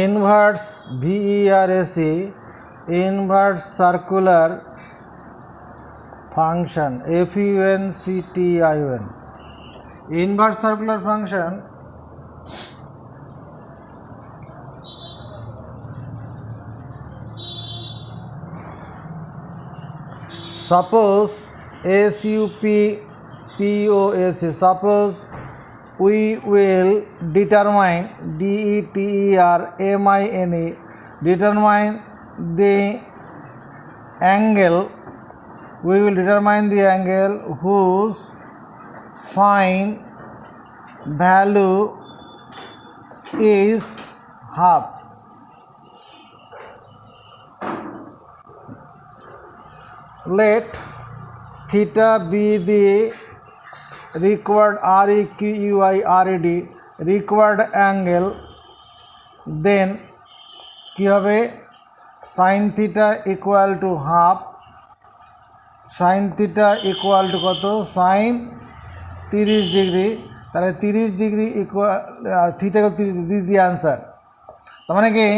Inverse VERAC inverse circular function FUNCTION inverse circular function suppose SUPPOS suppose we will determine DETERMINE determine the angle we will determine the angle whose sine value is half. Let theta be the required REQUIRAD required angle, then কি হবে sin theta equal to half, sin theta equal to কত sin 30 degree, তাহলে 30 degree equal theta 30 this the answer. তার মানে কি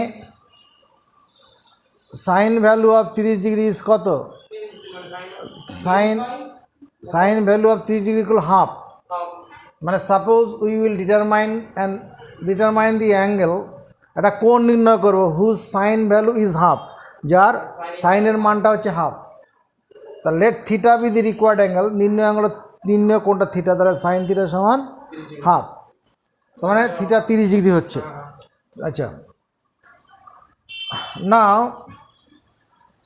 sine value of 30 degree is কত, sine value of 30 degree equal half. মানে suppose we will determine the angle, একটা কোণ নির্ণয় করবো whose sine value is half, যার সাইনের মানটা হচ্ছে হাফ। তা let theta be the required angle, নির্ণয় কোনটা থিটা, তাহলে সাইন থিটা সমান হাফ, তার মানে থিটা 30 ডিগ্রি হচ্ছে। আচ্ছা, now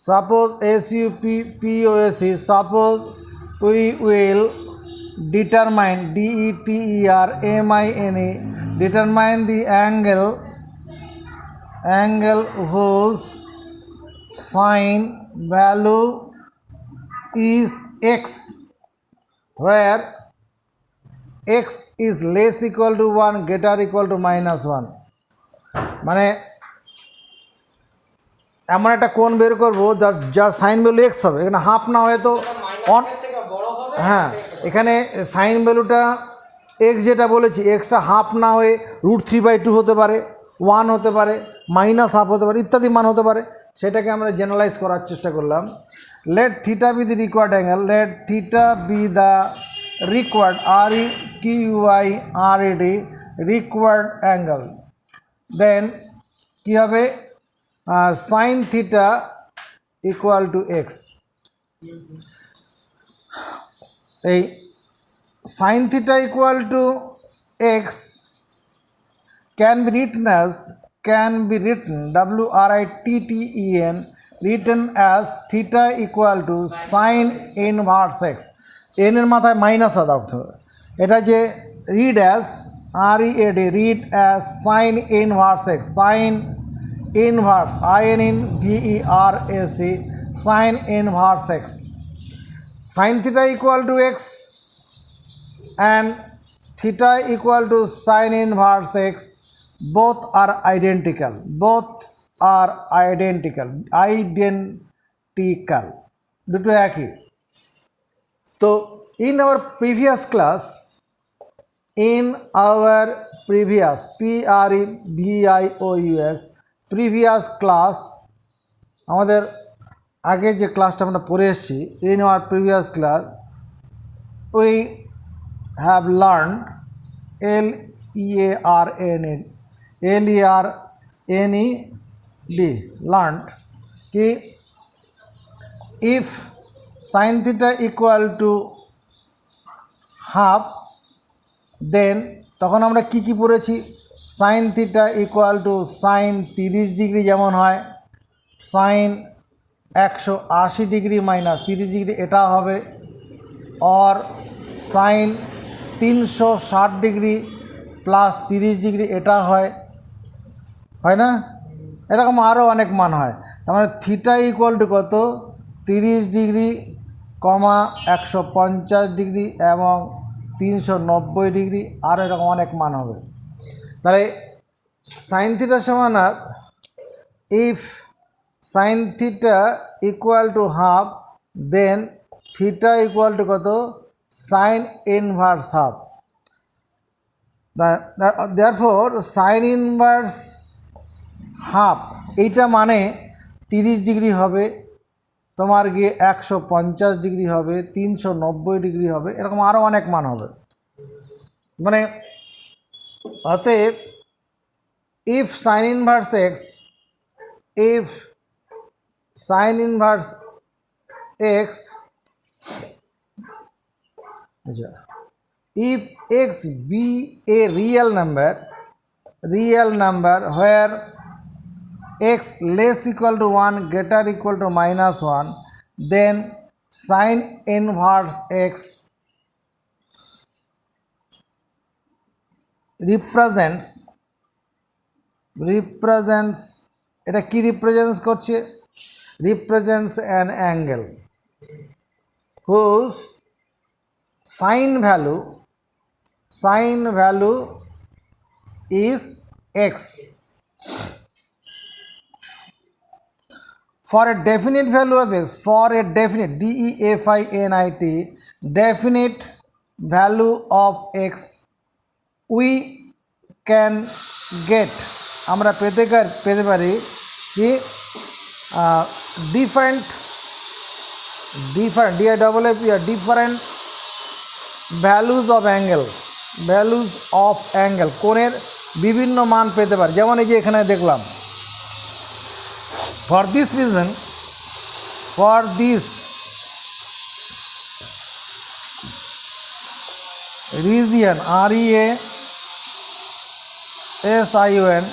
suppose SUPPOS suppose we will determine DETERMINE determine the angle whose sine value is x, where x is less equal to 1 greater equal to -1। মানে এমন একটা কোণ বের করবো যার সাইন ভ্যালু এক্স হবে, এখানে হাফ না হয়ে তো অন, হ্যাঁ এখানে সাইন ভ্যালুটা এক্স যেটা বলেছি এক্সটা হাফ না হয়ে √3/2 হতে পারে, 1 হতে পারে, -হাফ হতে পারে, ইত্যাদি মান হতে পারে। সেটাকে আমরা জেনারেলাইজ করার চেষ্টা করলাম। Let theta be the required angle, let theta be the required REQUIRAD required angle, then কি হবে sin theta equal to x। এই sin theta equal to x can be written WRITTEN written as theta equal to sin inverse x, n এর মাথায় minus থাকতে হবে, এটা যে read as sin inverse x, sin inverse INVERAC sin inverse x, sin theta equal to x and theta equal to sin inverse x, both are identical, দুটো একই। তো in our previous class previous class আমাদের আগে যে ক্লাসটা আমরা পড়ে এসেছি, in our previous class we have learned learned कि if sin theta equal to half, then তখন আমরা কি পড়েছি, sin theta equal to sin 30 degree যেমন হয়, sin 180 ডিগ্রি -30 ডিগ্রি এটা হবে, और sin 360 ডিগ্রি +30 ডিগ্রি এটা হয় না, এরকম আরও অনেক মান হয়। তার মানে থিটা ইকুয়াল টু কত 30 ডিগ্রি, 150 ডিগ্রি এবং 390 ডিগ্রি, আর এরকম অনেক মান হবে। তাহলে সাইন থিটা সমান if sine theta equal to half, then theta equal to কত sin inverse half. Therefore sin inverse half এইটা মানে 30 ডিগ্রি হবে, তোমার গিয়ে 150 ডিগ্রি হবে, 390 ডিগ্রি হবে, এরকম আরও অনেক মান হবে। মানে অতএব if sin inverse x, if sin inverse x, if x be a real number where x less equal to 1 greater equal to minus 1, then sin inverse x represents এটা কি রিপ্রেজেন্টস করছে, represents an angle whose sin value is x. For a definite value of x, for a definite definite definite value of x, we can get আমরা পেতে পারি কি different different values of angle কোণের বিভিন্ন মান পেতে পারি। যেমন এই যে এখানে দেখলাম, for this region REASION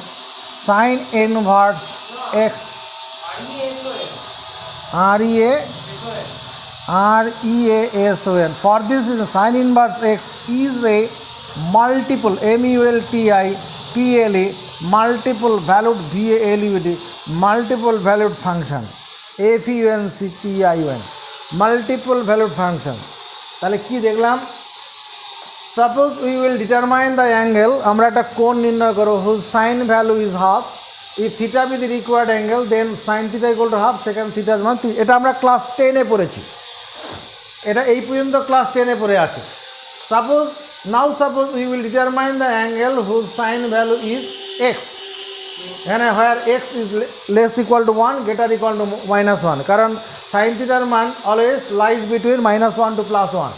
sin inverse x REASON, for this reason sin inverse x is a multiple MULTIPLE multiple valued VALUD multiple valued function FUNCTION multiple valued function। তাহলে কি দেখলাম, suppose we will determine the angle, আমরা একটা কোণ নির্ণয় করব whose sin value is half, if theta be the required angle then sin theta equal to half secant theta is 1। এটা আমরা ক্লাস 10 এ পড়েছি, এটা এই পর্যন্ত ক্লাস 10 এ পড়ে আছে। suppose we will determine the angle whose sin value is x, এখানে where x is less equal to 1 greater equal to minus 1, কারণ sin theta এর মান always lies between -1 to +1।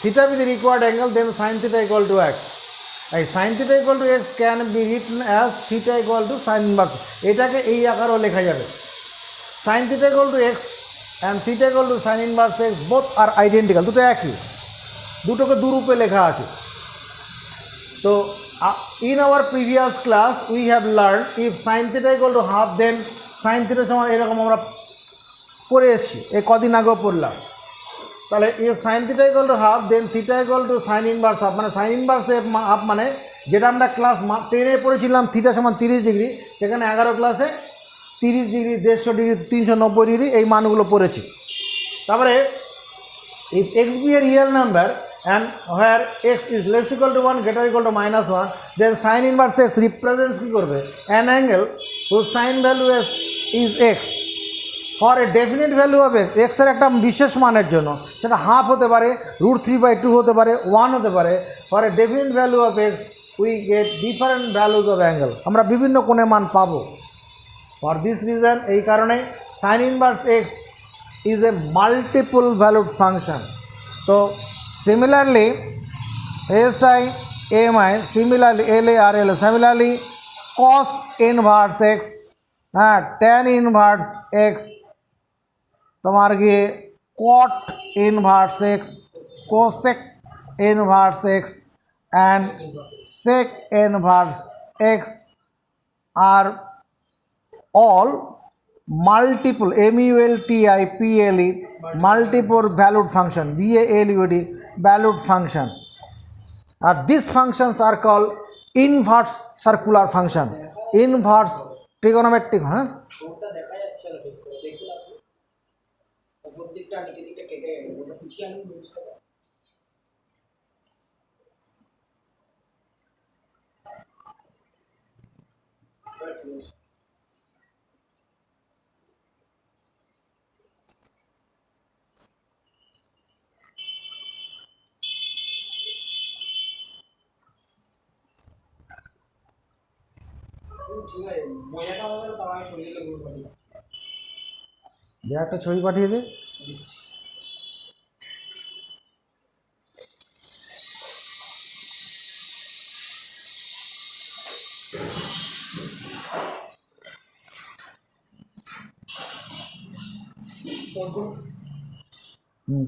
theta be the required angle then sin theta equal to x, sin theta equal to x can be written as theta equal to sin inverse, এটাকে এই আকারেও লেখা যাবে sin theta equal to x and theta equal to sin inverse x both are identical, দুটো একই, দুটোকে দুরূপে লেখা আছে। তো in our previous class we have learned if sin theta equal to half then sin theta সমান এরকম আমরা পড়ে এসেছি, এই কদিন আগেও পড়লাম। তাহলে if sin theta equal to half then theta equal to sin inverse half, মানে sin inverse half মানে যেটা আমরা ক্লাস 10 এ পড়েছিলাম থিটা সমান 30 ডিগ্রি, সেখানে 11 ক্লাসে 30 ডিগ্রি 150 ডিগ্রি 390 ডিগ্রি এই মানগুলো পড়েছি। তারপরে if x be a real number and where x is less equal to 1 greater equal to -1 then sin inverse x represents কি করবে an angle whose sin value is x for a definite value of x, x এর একটা বিশেষ মানের জন্য, সেটা half হতে পারে, √3/2 হতে পারে, 1 হতে পারে। for a definite value of x we get different values of angle, আমরা বিভিন্ন কোণের মান পাবো। for this reason এই কারণে sin inverse x is a multiple valued function। তো similarly SI similarly LARL similarly cos inverse x tan inverse x তোমার গিয়ে cot inverse x cosec inverse x and sec inverse x are all multiple MULTIPLE multiple valued function VALUD valued function, these functions are called inverse circular function, inverse trigonometric ঠিক আছে মজাটা হবে না, তার আগে ছবি দিলে গ্রুপ পাঠিয়ে দে একটা ছবি পাঠিয়ে দে। দিচ্ছি। হুম